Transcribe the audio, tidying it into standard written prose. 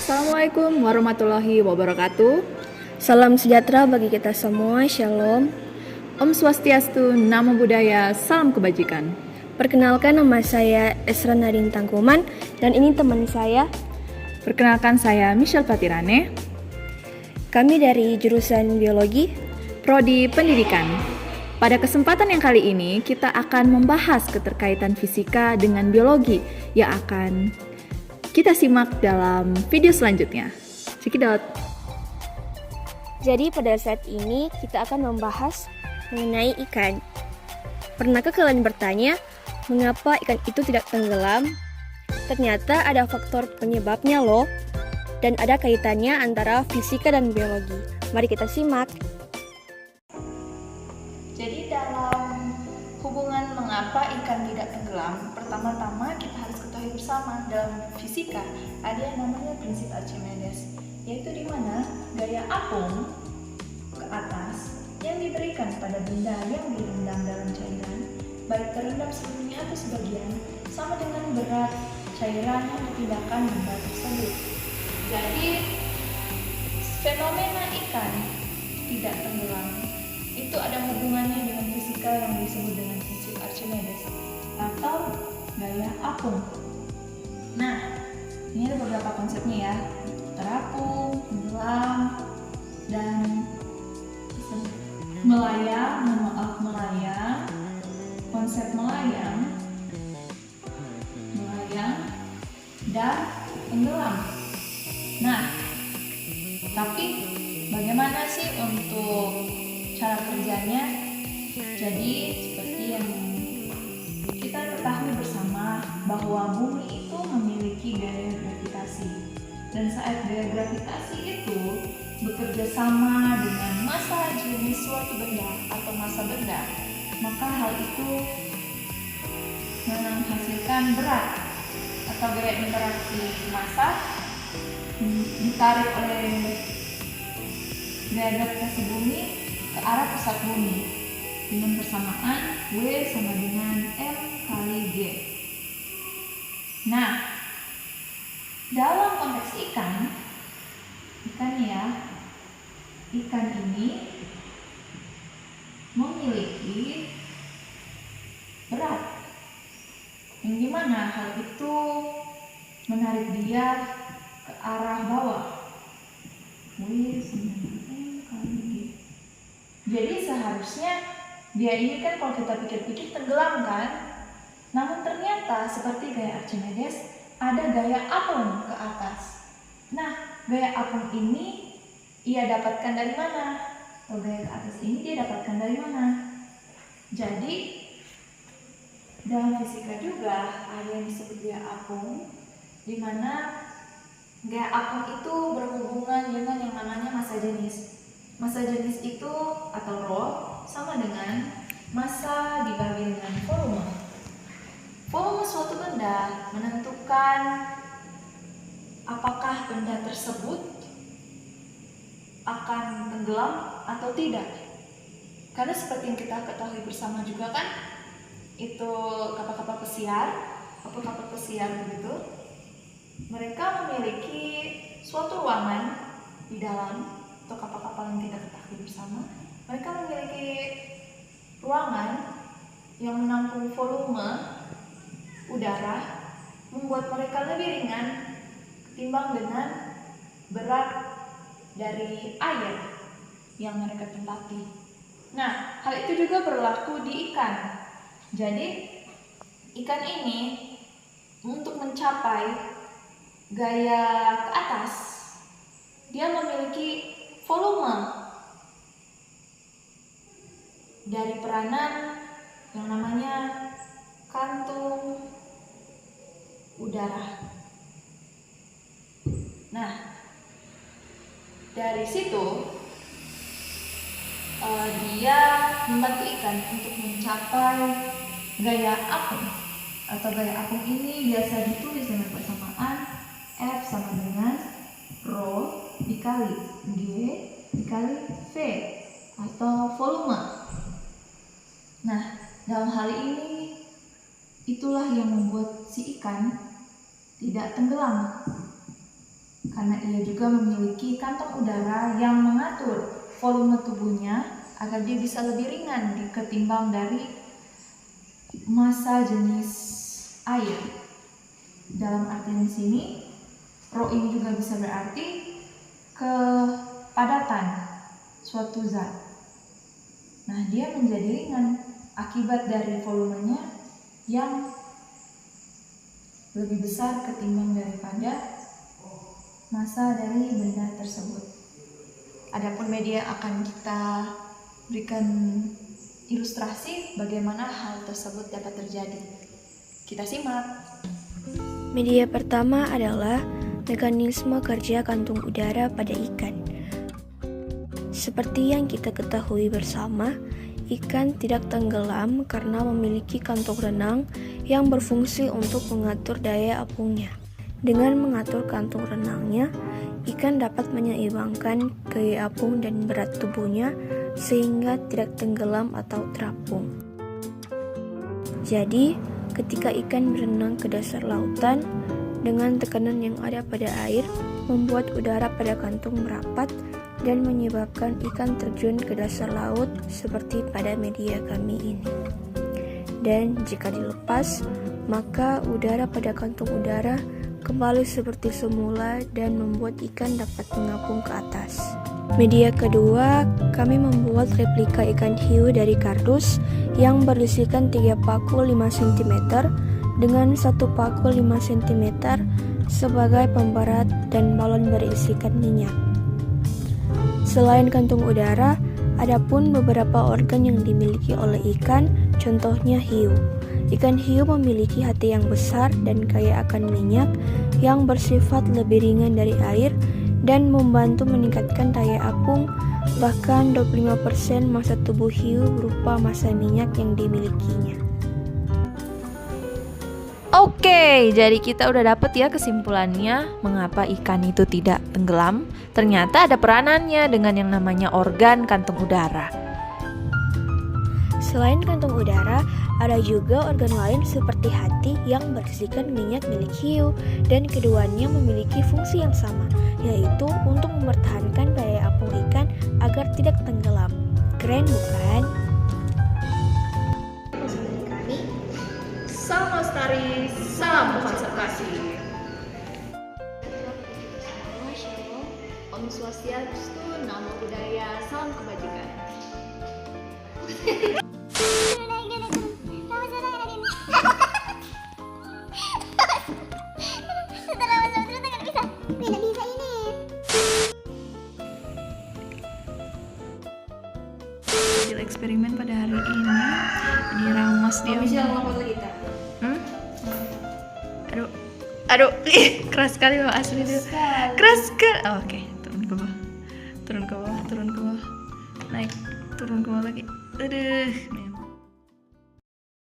Assalamualaikum warahmatullahi wabarakatuh. Salam sejahtera bagi kita semua, Shalom. Om Swastiastu, Namo Buddhaya, Salam Kebajikan. Perkenalkan, nama saya Esra Nadine Tangkuman dan ini teman saya. Perkenalkan, saya Michelle Patirane. Kami dari jurusan Biologi, Prodi Pendidikan. Pada kesempatan yang kali ini, kita akan membahas keterkaitan fisika dengan biologi yang akan kita simak dalam video selanjutnya. Cekidot. Jadi pada saat ini kita akan membahas mengenai ikan. Pernahkah kalian bertanya, mengapa ikan itu tidak tenggelam? Ternyata ada faktor penyebabnya loh, dan ada kaitannya antara fisika dan biologi. Mari kita simak. Jadi dalam hubungan mengapa ikan tidak tenggelam, pertama-tama kita harus ketahui bersama dalam fisika ada yang namanya prinsip Archimedes, yaitu di mana gaya apung ke atas yang diberikan pada benda yang direndam dalam cairan, baik terendam seluruhnya atau sebagian, sama dengan berat cairan yang dipindahkan benda tersebut. Jadi fenomena ikan tidak tenggelam itu ada hubungannya dengan fisika yang disebut dengan prinsip Archimedes atau gaya apung. Nah, ini ada beberapa konsepnya ya: terapung, tenggelam, dan melayang, konsep melayang, dan tenggelam. Nah, tapi bagaimana sih untuk cara kerjanya? Jadi seperti yang kita ketahui bersama bahwa bumi itu memiliki gaya gravitasi, dan saat gaya gravitasi itu bekerja sama dengan massa jenis suatu benda atau massa benda, maka hal itu menghasilkan berat atau gaya interaksi massa ditarik oleh gaya gravitasi bumi ke arah pusat bumi dengan persamaan W sama dengan M kali G. Nah, dalam konteks ikan ini memiliki berat yang dimana hal itu menarik dia ke arah bawah W sama dengan M kali G. Jadi seharusnya dia ini kan kalau kita pikir-pikir tenggelam kan, namun ternyata seperti gaya Archimedes ada gaya apung ke atas. Nah, gaya apung ini ia dapatkan dari mana? Atau gaya ke atas ini dia dapatkan dari mana? Jadi dalam fisika juga ada yang disebut gaya apung, di mana gaya apung itu berhubungan dengan yang namanya massa jenis. Massa jenis itu atau rho sama dengan massa dibagi dengan volume. Volume suatu benda menentukan apakah benda tersebut akan tenggelam atau tidak. Karena seperti yang kita ketahui bersama juga kan, itu kapal-kapal pesiar begitu, mereka memiliki suatu ruangan di dalam, atau kapal-kapal yang kita ketahui bersama, mereka memiliki ruangan yang menampung volume udara, membuat mereka lebih ringan ketimbang dengan berat dari air yang mereka tempati. Nah, hal itu juga berlaku di ikan. Jadi, ikan ini untuk mencapai gaya ke atas, dia memiliki volume dari peranan yang namanya kantung udara. Nah, dari situ dia membantu ikan untuk mencapai gaya apung, atau gaya apung ini biasa ditulis dengan persamaan F sama dengan rho dikali G dikali V atau volume. Nah, dalam hal ini itulah yang membuat si ikan tidak tenggelam. karena ia juga memiliki kantong udara yang mengatur volume tubuhnya agar dia bisa lebih ringan ketimbang dari massa jenis air. Dalam artian di sini, rho ini juga bisa berarti kepadatan suatu zat. Nah, dia menjadi ringan akibat dari volumenya yang lebih besar ketimbang daripada massa dari benda tersebut. Adapun media akan kita berikan ilustrasi bagaimana hal tersebut dapat terjadi. Kita simak. Media pertama adalah mekanisme kerja kantung udara pada ikan. Seperti yang kita ketahui bersama, ikan tidak tenggelam karena memiliki kantong renang yang berfungsi untuk mengatur daya apungnya. Dengan mengatur kantong renangnya, ikan dapat menyeimbangkan gaya apung dan berat tubuhnya sehingga tidak tenggelam atau terapung. Jadi, ketika ikan berenang ke dasar lautan, dengan tekanan yang ada pada air, membuat udara pada kantung merapat dan menyebabkan ikan terjun ke dasar laut seperti pada media kami ini. Dan jika dilepas, maka udara pada kantung udara kembali seperti semula dan membuat ikan dapat mengapung ke atas. Media kedua, kami membuat replika ikan hiu dari kardus yang berisikan 3 paku 5 cm dengan 1 paku 5 cm sebagai pemberat dan balon berisikan minyak. Selain kantung udara, ada pun beberapa organ yang dimiliki oleh ikan, contohnya hiu. Ikan hiu memiliki hati yang besar dan kaya akan minyak yang bersifat lebih ringan dari air dan membantu meningkatkan daya apung. Bahkan 25% massa tubuh hiu berupa massa minyak yang dimilikinya. Oke, jadi kita udah dapet ya kesimpulannya mengapa ikan itu tidak tenggelam. Ternyata ada peranannya dengan yang namanya organ kantung udara. Selain kantung udara, ada juga organ lain seperti hati yang berisikan minyak milik hiu, dan keduanya memiliki fungsi yang sama, yaitu untuk mempertahankan daya apung ikan agar tidak tenggelam. Keren bukan? Salam lestari, salam konservasi. Om Swastiastu, Namo Buddhaya, salam kebajikan. Hasil eksperimen pada hari ini diramas dia. Aduh, keras sekali loh asli dia. Keras sekali. Oh, oke, turun ke bawah, turun ke bawah, naik, turun ke bawah lagi. Aduh.